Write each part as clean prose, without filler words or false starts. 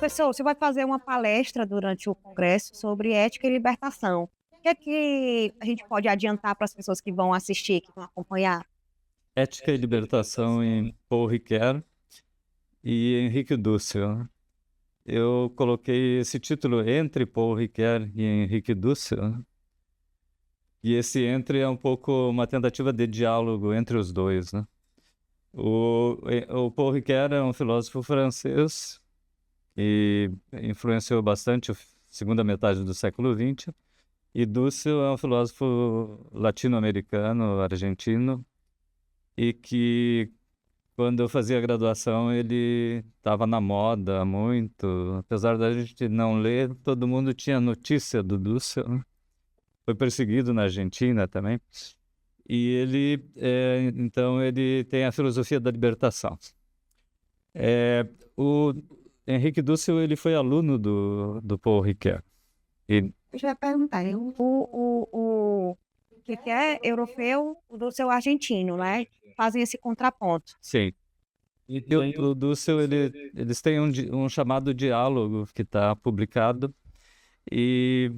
Professor, você vai fazer uma palestra durante o congresso sobre ética e libertação. O que é que a gente pode adiantar para as pessoas que vão assistir, que vão acompanhar? Ética e Libertação em Paul Ricoeur e Henrique Dussel. Eu coloquei esse título entre Paul Ricoeur e Henrique Dussel, e esse entre é um pouco uma tentativa de diálogo entre os dois, né? O Paul Ricoeur é um filósofo francês que influenciou bastante a segunda metade do século XX, e Dussel é um filósofo latino-americano, argentino, e que quando eu fazia graduação, ele estava na moda muito. Apesar da gente não ler, todo mundo tinha notícia do Dussel, né? Foi perseguido na Argentina também. E ele, então, ele tem a filosofia da libertação. O Henrique Dussel, ele foi aluno do Paul Ricoeur. E, Eu já ia perguntar, o que é europeu do seu argentino, né? Fazem esse contraponto. sim. E o Dussel, eles têm um chamado diálogo que está publicado. E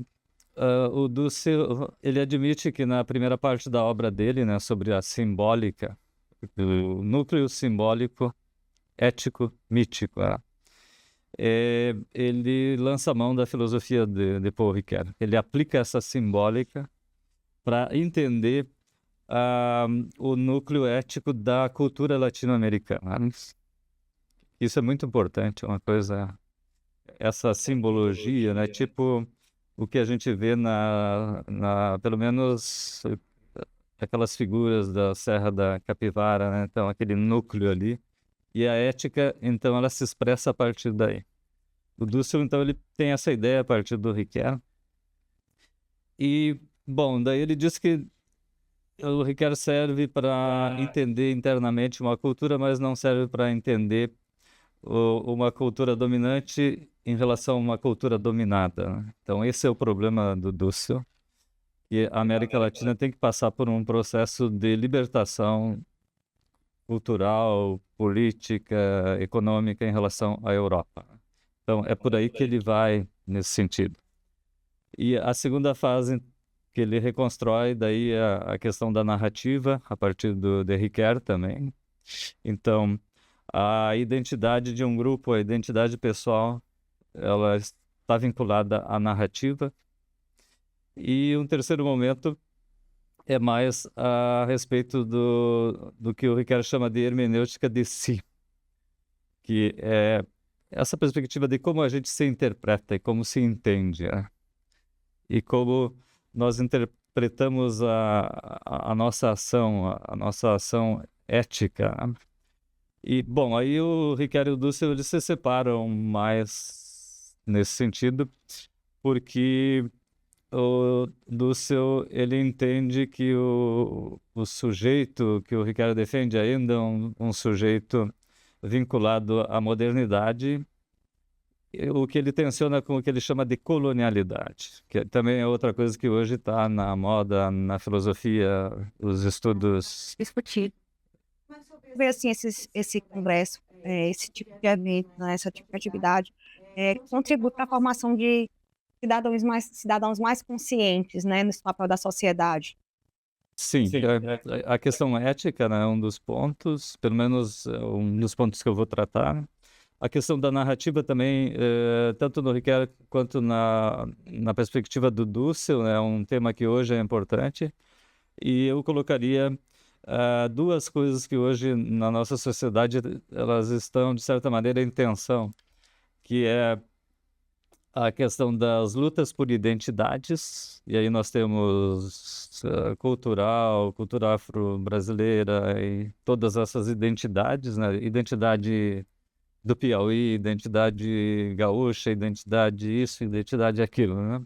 o Dussel, ele admite que na primeira parte da obra dele, né, sobre a simbólica, o núcleo simbólico, ético, mítico, ele lança a mão da filosofia de Paul Ricoeur. Ele aplica essa simbólica para entender o núcleo ético da cultura latino-americana. Isso é muito importante, uma coisa, essa simbologia, né? Tipo o que a gente vê pelo menos aquelas figuras da Serra da Capivara, né? Então, aquele núcleo ali. E a ética, então, ela se expressa a partir daí. O Dussel, então, ele tem essa ideia a partir do Ricoeur. E, bom, daí ele diz que o Ricoeur serve para entender internamente uma cultura, mas não serve para entender uma cultura dominante em relação a uma cultura dominada, né? Então, esse é o problema do Dussel. E a América Latina tem que passar por um processo de libertação cultural, política, econômica em relação à Europa. Então, é por aí que ele vai nesse sentido. E a segunda fase que ele reconstrói, daí é a questão da narrativa, a partir de Ricoeur também. Então, a identidade de um grupo, a identidade pessoal, ela está vinculada à narrativa. E um terceiro momento é mais a respeito do que o Ricoeur chama de hermenêutica de si, que é essa perspectiva de como a gente se interpreta e como se entende, né? E como nós interpretamos a nossa ação, a nossa ação ética, né? E, bom, aí o Ricoeur e o Dussel, eles se separam mais nesse sentido, porque o Dussel, ele entende que o sujeito que o Ricoeur defende ainda é um sujeito vinculado à modernidade, o que ele tensiona com o que ele chama de colonialidade, que também é outra coisa que hoje está na moda, na filosofia, os estudos. Discutir. Ver assim, esse congresso, esse tipo de evento, né, essa tipo de atividade, contribui para a formação de cidadãos mais conscientes, né, nesse papel da sociedade. Sim, a questão ética, né, é um dos pontos, pelo menos um dos pontos que eu vou tratar. A questão da narrativa também, tanto no Ricoeur quanto na perspectiva do Dussel, né, é um tema que hoje é importante. E eu colocaria duas coisas que hoje na nossa sociedade elas estão, de certa maneira, em tensão, que é a questão das lutas por identidades, e aí nós temos cultura afro-brasileira e todas essas identidades, né? Identidade do Piauí, identidade gaúcha, identidade isso, identidade aquilo, né?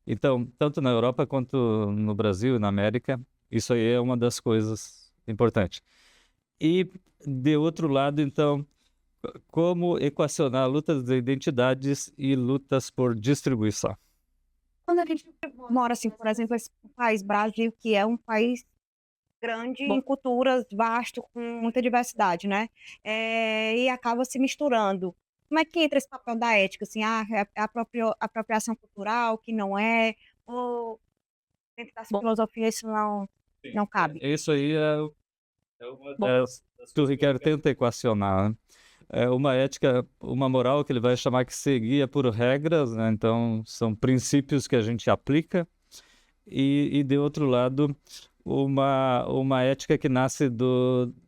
Então, tanto na Europa quanto no Brasil e na América, isso aí é uma das coisas importantes. E, de outro lado, então, como equacionar lutas de identidades e lutas por distribuição? Quando a gente mora, assim, por exemplo, esse país Brasil, que é um país grande em culturas, vasto, com muita diversidade, né? E acaba se misturando. Como é que entra esse papel da ética, assim, é apropriação cultural, que não é, ou dentro da filosofia isso não cabe? Isso aí é uma das que o Ricardo tenta equacionar, né? É uma ética, uma moral que ele vai chamar que se guia por regras, né? Então, são princípios que a gente aplica, e de outro lado, uma ética que nasce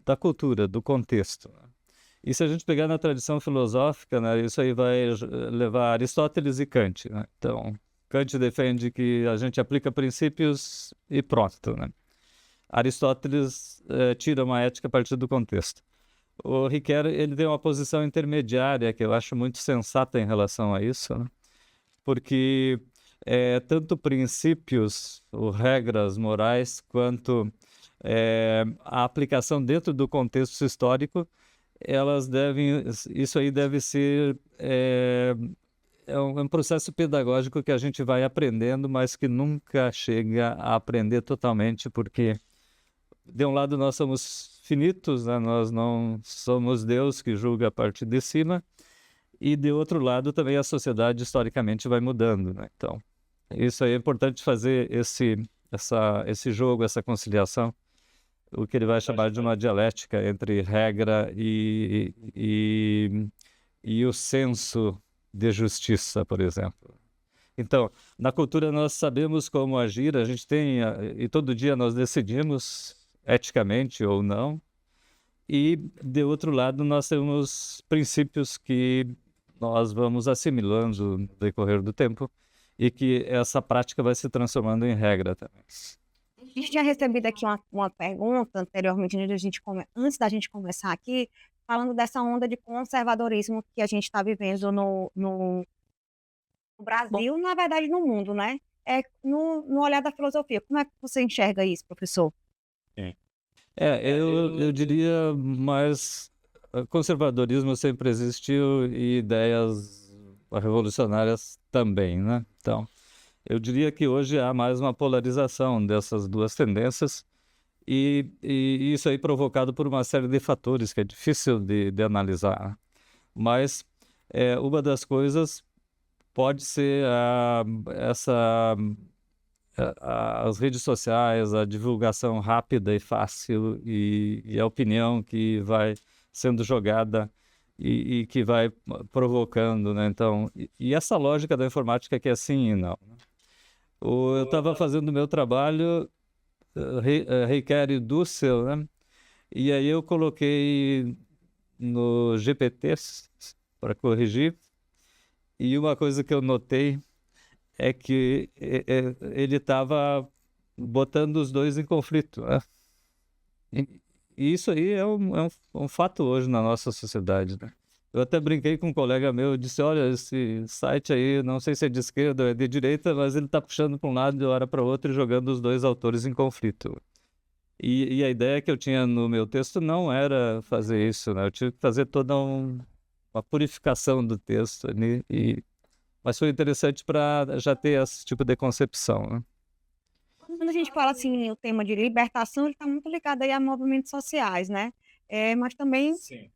da cultura, do contexto. E se a gente pegar na tradição filosófica, né, isso aí vai levar Aristóteles e Kant, né? Então, Kant defende que a gente aplica princípios e pronto, né? Aristóteles tira uma ética a partir do contexto. O Riquet, ele tem uma posição intermediária que eu acho muito sensata em relação a isso, né? Porque tanto princípios ou regras morais quanto a aplicação dentro do contexto histórico, elas devem, isso aí deve ser é um processo pedagógico que a gente vai aprendendo, mas que nunca chega a aprender totalmente, porque de um lado nós somos finitos, né? Nós não somos Deus que julga a partir de cima, e de outro lado também a sociedade historicamente vai mudando, né? Então, isso aí é importante fazer esse jogo, essa conciliação, o que ele vai chamar de uma dialética entre regra e o senso de justiça, por exemplo. Então, na cultura nós sabemos como agir, a gente tem, e todo dia nós decidimos eticamente ou não, e de outro lado nós temos princípios que nós vamos assimilando no decorrer do tempo e que essa prática vai se transformando em regra também. A gente tinha recebido aqui uma pergunta anteriormente, antes da gente começar aqui, falando dessa onda de conservadorismo que a gente está vivendo no Brasil, na verdade no mundo, né? No olhar da filosofia. Como é que você enxerga isso, professor? Eu diria mais conservadorismo sempre existiu e ideias revolucionárias também, né? Então, eu diria que hoje há mais uma polarização dessas duas tendências e isso aí provocado por uma série de fatores que é difícil de analisar. Mas uma das coisas pode ser as redes sociais, a divulgação rápida e fácil e a opinião que vai sendo jogada e que vai provocando, né? Então, e essa lógica da informática que é sim e não, né? Eu estava fazendo o meu trabalho, Riquet e Dussel, né? E aí eu coloquei no GPT para corrigir, e uma coisa que eu notei é que ele estava botando os dois em conflito, né? E isso aí é um fato hoje na nossa sociedade, né? Eu até brinquei com um colega meu, eu disse, olha, esse site aí, não sei se é de esquerda ou é de direita, mas ele está puxando para um lado de hora para outro e jogando os dois autores em conflito. E a ideia que eu tinha no meu texto não era fazer isso, né? Eu tive que fazer toda uma purificação do texto ali, mas foi interessante para já ter esse tipo de concepção, né? Quando a gente fala assim, o tema de libertação, ele está muito ligado aí a movimentos sociais, né? Mas também Sim.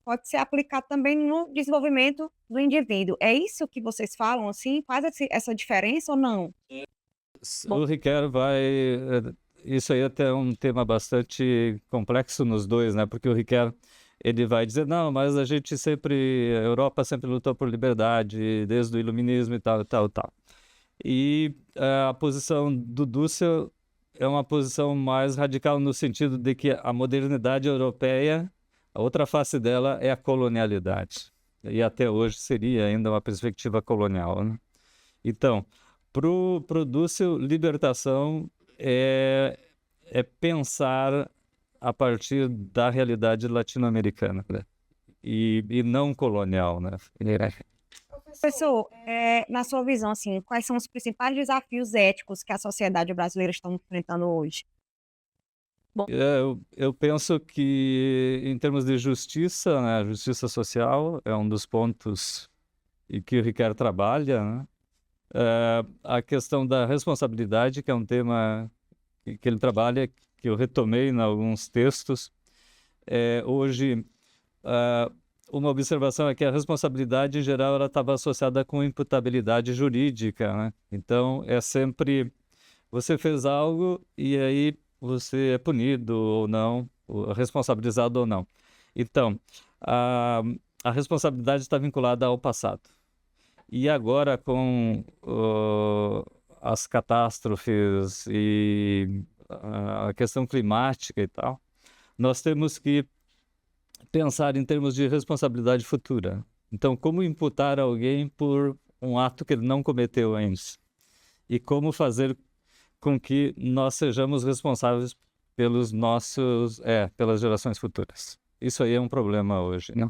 Pode ser aplicado também no desenvolvimento do indivíduo. É isso que vocês falam, assim? Faz essa diferença ou não? O Riquet isso aí até é um tema bastante complexo nos dois, né? Porque o Riquet, ele vai dizer, não, mas a Europa sempre lutou por liberdade, desde o iluminismo e tal, e tal, e tal. E a posição do Dussel é uma posição mais radical no sentido de que a modernidade europeia, a outra face dela é a colonialidade. E até hoje seria ainda uma perspectiva colonial, né? Então, pro Dussel, libertação é pensar a partir da realidade latino-americana, né? E não colonial, né? Professor, na sua visão, assim, quais são os principais desafios éticos que a sociedade brasileira está enfrentando hoje? Eu penso que, em termos de justiça, né, a justiça social é um dos pontos em que o Ricardo trabalha, né? A questão da responsabilidade, que é um tema que ele trabalha, que eu retomei em alguns textos. Hoje, uma observação é que a responsabilidade, em geral, ela estava associada com imputabilidade jurídica, né? Então, é sempre você fez algo e aí você é punido ou não, responsabilizado ou não. Então, a responsabilidade está vinculada ao passado. E agora, com as catástrofes e a questão climática e tal, nós temos que pensar em termos de responsabilidade futura. Então, como imputar alguém por um ato que ele não cometeu ainda? E como fazer com que nós sejamos responsáveis pelas gerações futuras. Isso aí é um problema hoje, né?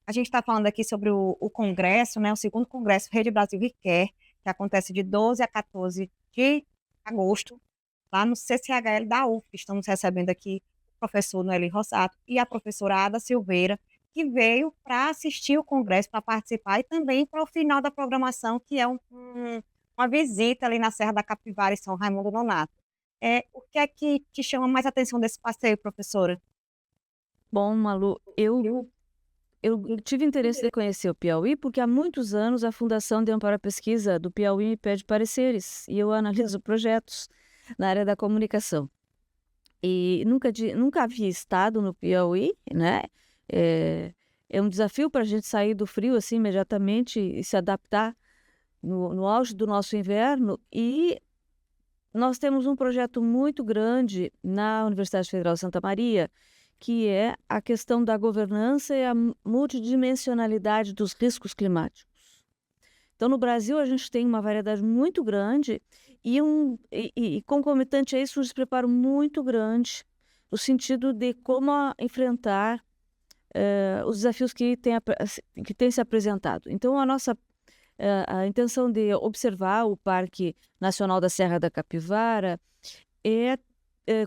A gente está falando aqui sobre o congresso, né, o segundo congresso Rede Brasil Requer, que acontece de 12 a 14 de agosto, lá no CCHL da UF. Estamos recebendo aqui o professor Noeli Rossato e a professora Ada Silveira, que veio para assistir o congresso, para participar, e também para o final da programação, que é uma visita ali na Serra da Capivara, em São Raimundo Nonato. O que é que te chama mais atenção desse passeio, professora? Bom, Malu, eu tive interesse de conhecer o Piauí porque há muitos anos a Fundação de Amparo à Pesquisa do Piauí me pede pareceres e eu analiso projetos na área da comunicação. E nunca havia estado no Piauí, né? É um desafio para a gente sair do frio assim imediatamente e se adaptar no auge do nosso inverno. E nós temos um projeto muito grande na Universidade Federal de Santa Maria, que é a questão da governança e a multidimensionalidade dos riscos climáticos. Então, no Brasil, a gente tem uma variedade muito grande e concomitante a isso, um despreparo muito grande no sentido de como enfrentar os desafios que têm se apresentado. Então, a intenção de observar o Parque Nacional da Serra da Capivara é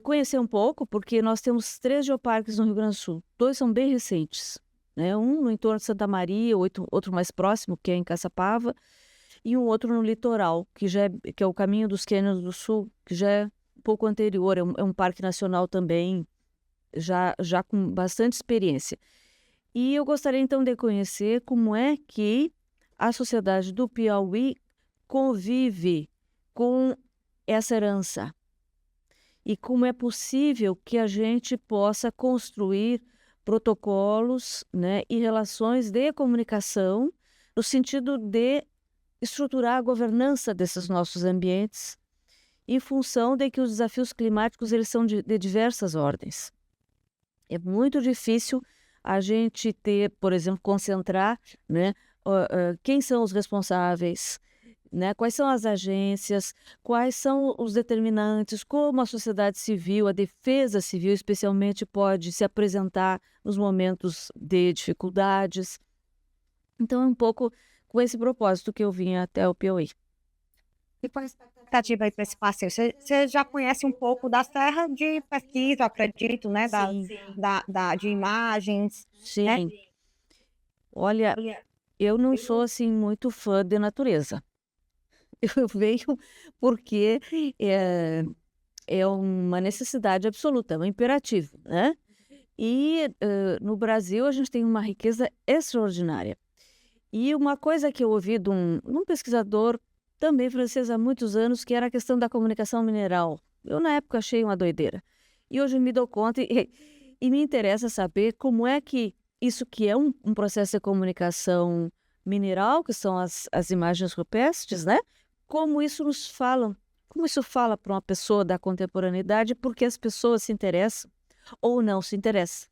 conhecer um pouco, porque nós temos 3 geoparques no Rio Grande do Sul. 2 são bem recentes, né? Um no entorno de Santa Maria, outro mais próximo, que é em Caçapava, e um outro no litoral, que é o Caminho dos Cânions do Sul, que já é um pouco anterior, é um parque nacional também, já com bastante experiência. E eu gostaria então de conhecer como é que a sociedade do Piauí convive com essa herança. E como é possível que a gente possa construir protocolos, né, e relações de comunicação no sentido de estruturar a governança desses nossos ambientes em função de que os desafios climáticos eles são de diversas ordens. É muito difícil a gente por exemplo, concentrar, né, quem são os responsáveis, né? Quais são as agências, quais são os determinantes, como a sociedade civil, a defesa civil especialmente pode se apresentar nos momentos de dificuldades. Então é um pouco com esse propósito que eu vim até o Piauí. E qual a expectativa aí para esse passeio? Você já conhece um pouco da Serra de pesquisa, acredito, né? Sim. De imagens, né? Sim. Olha, eu não sou assim muito fã de natureza. Eu venho porque é uma necessidade absoluta, é um imperativo, né? E no Brasil a gente tem uma riqueza extraordinária. E uma coisa que eu ouvi de um pesquisador também francês há muitos anos, que era a questão da comunicação mineral. Eu na época achei uma doideira. E hoje me dou conta e me interessa saber como é que isso que é um processo de comunicação mineral, que são as imagens rupestres, né? Como isso fala para uma pessoa da contemporaneidade, porque as pessoas se interessam ou não se interessam.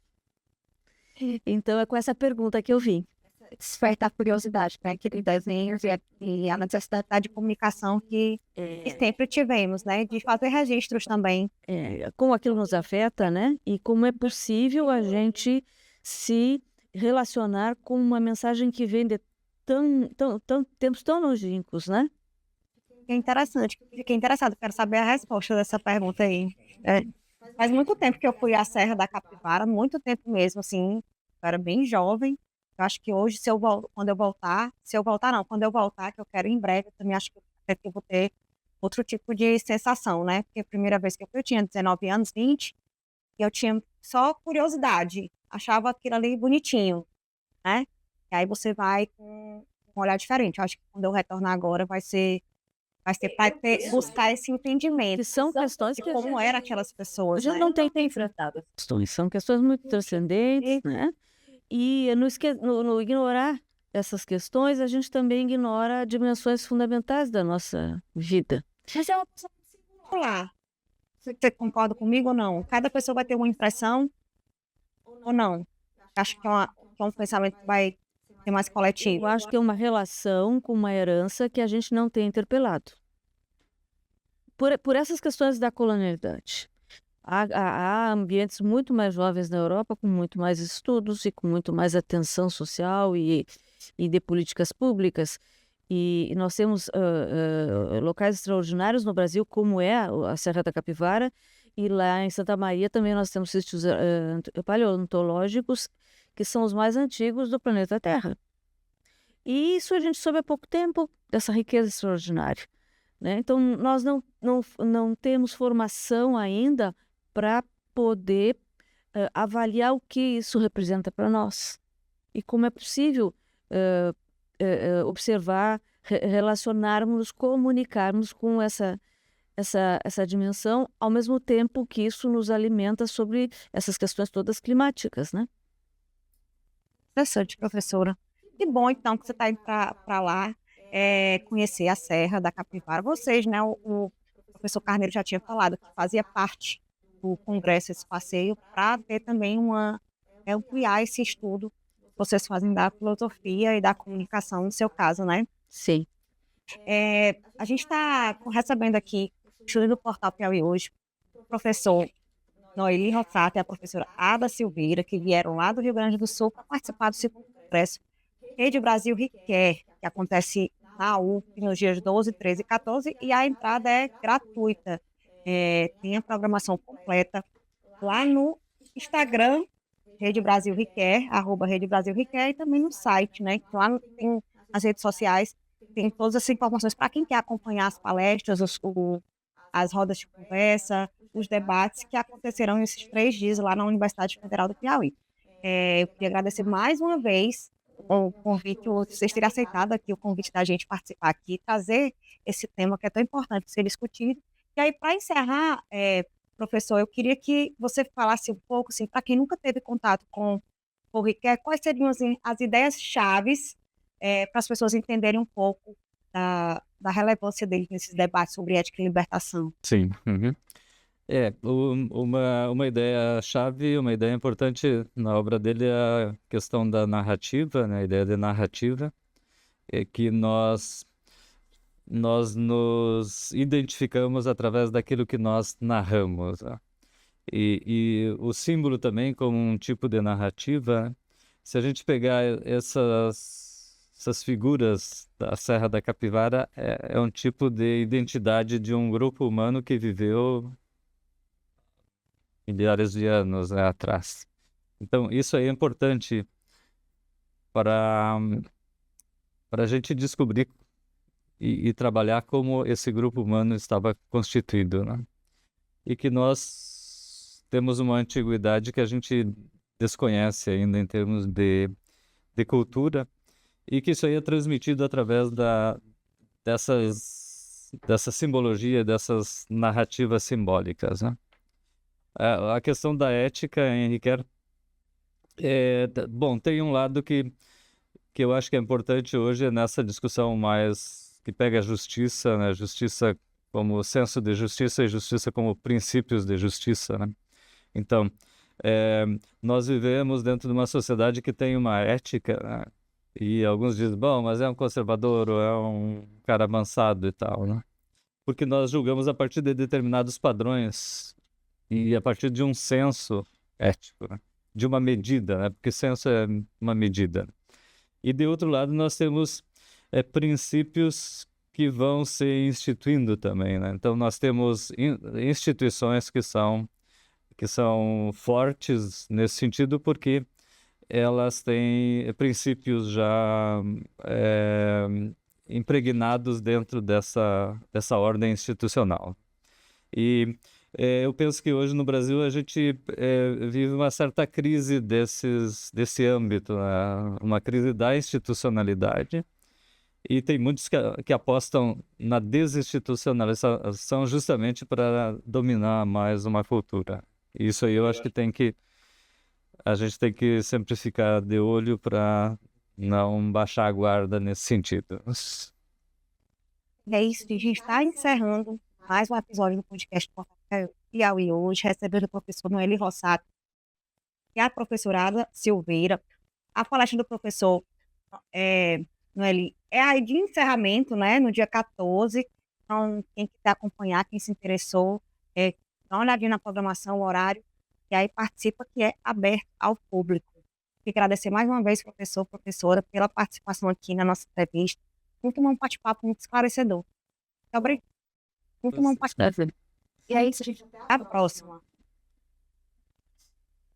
Então é com essa pergunta que eu vim. Despertar curiosidade para aquele desenho e a necessidade de comunicação que sempre tivemos, né? De fazer registros também. Como aquilo nos afeta, né? E como é possível a gente se relacionar com uma mensagem que vem de tempos tão longínquos, né? Fiquei interessado, quero saber a resposta dessa pergunta aí. Faz muito tempo que eu fui à Serra da Capivara, muito tempo mesmo, assim, eu era bem jovem. Eu acho que hoje, quando eu voltar, que eu quero em breve, eu também acho que eu vou ter outro tipo de sensação, né? Porque a primeira vez que eu fui, eu tinha 19 anos, 20, e eu tinha só curiosidade, achava aquilo ali bonitinho. né? E aí você vai com um olhar diferente. Eu acho que quando eu retornar agora vai ser para buscar esse entendimento Que são questões de que como eram aquelas a pessoas, gente né? não tem enfrentado. São questões muito transcendentes, E né? E no ignorar essas questões, a gente também ignora dimensões fundamentais da nossa vida. mas é uma pessoa singular. Você concorda comigo ou não? Cada pessoa vai ter uma impressão ou não? Acho que é um pensamento que vai ser mais coletivo. Eu acho que é uma relação com uma herança que a gente não tem interpelado. Por essas questões da colonialidade. Há ambientes muito mais jovens na Europa, com muito mais estudos e com muito mais atenção social e de políticas públicas. E nós temos locais extraordinários no Brasil, como é a Serra da Capivara, e lá em Santa Maria também nós temos sítios paleontológicos que são os mais antigos do planeta Terra. E isso a gente soube há pouco tempo, dessa riqueza extraordinária, né? Então, nós não temos formação ainda para poder avaliar o que isso representa para nós e como é possível observar, relacionarmos, comunicarmos com essa dimensão, ao mesmo tempo que isso nos alimenta sobre essas questões todas climáticas, né? Interessante, professora. Que bom, então, que você está indo para lá conhecer a Serra da Capivara. Vocês, né? O professor Carneiro já tinha falado que fazia parte do congresso esse passeio para ter também ampliar esse estudo que vocês fazem da filosofia e da comunicação, no seu caso, né? Sim. A gente está recebendo aqui, estudando do Portal Piauí hoje, o professor Noeli Rossato e a professora Ada Silveira, que vieram lá do Rio Grande do Sul para participar do segundo congresso Rede Brasil Requer, que acontece na UF nos dias 12, 13 e 14, e a entrada é gratuita. Tem a programação completa lá no Instagram, Rede Brasil Requer, @Rede Brasil Requer, e também no site, né? Lá tem as redes sociais, tem todas essas informações para quem quer acompanhar as palestras, as rodas de conversa, os debates que acontecerão nesses 3 dias lá na Universidade Federal do Piauí. Eu queria agradecer mais uma vez o convite, vocês terem aceitado aqui o convite da gente participar aqui, trazer esse tema que é tão importante ser discutido. E aí, para encerrar, professor, eu queria que você falasse um pouco, assim, para quem nunca teve contato com o Riquet, quais seriam assim, as ideias-chaves para as pessoas entenderem um pouco da relevância dele nesses debates sobre ética e libertação. Sim. Uhum. Uma ideia-chave, uma ideia importante na obra dele é a questão da narrativa, né? A ideia de narrativa, é que nós nos identificamos através daquilo que nós narramos, né? E o símbolo também como um tipo de narrativa, né? Se a gente pegar essas figuras da Serra da Capivara, é um tipo de identidade de um grupo humano que viveu milhares de anos, né, atrás. Então, isso aí é importante para a gente descobrir e trabalhar como esse grupo humano estava constituído, né? E que nós temos uma antiguidade que a gente desconhece ainda em termos de cultura, e que isso aí é transmitido através dessa simbologia, dessas narrativas simbólicas, né? A questão da ética, Henrique, bom, tem um lado que eu acho que é importante hoje nessa discussão mais que pega a justiça, né? Justiça como senso de justiça e justiça como princípios de justiça, né? Então, nós vivemos dentro de uma sociedade que tem uma ética, né? E alguns dizem, bom, mas é um conservador ou é um cara amansado e tal, né? Porque nós julgamos a partir de determinados padrões e a partir de um senso ético, né? De uma medida, né? Porque senso é uma medida. E de outro lado nós temos princípios que vão se instituindo também, né? Então nós temos instituições que são fortes nesse sentido porque elas têm princípios já impregnados dentro dessa ordem institucional. E Eu penso que hoje no Brasil a gente vive uma certa crise desse âmbito, né? Uma crise da institucionalidade. E tem muitos que apostam na desinstitucionalização justamente para dominar mais uma cultura. Isso aí eu acho que a gente tem que sempre ficar de olho para não baixar a guarda nesse sentido. É isso, a gente está encerrando mais um episódio do podcast Piauí hoje, recebendo o professor Noeli Rossato e a professorada Silveira. A palestra do professor Noeli é aí de encerramento, né, no dia 14. Então, quem quiser acompanhar, quem se interessou, dá uma olhadinha na programação, o horário, e aí participa, que é aberto ao público. Queria agradecer mais uma vez, professor, professora, pela participação aqui na nossa entrevista. Muito bom bate-papo, muito esclarecedor. Muito obrigado. Muito bom bate-papo. E é isso, gente. Até a próxima.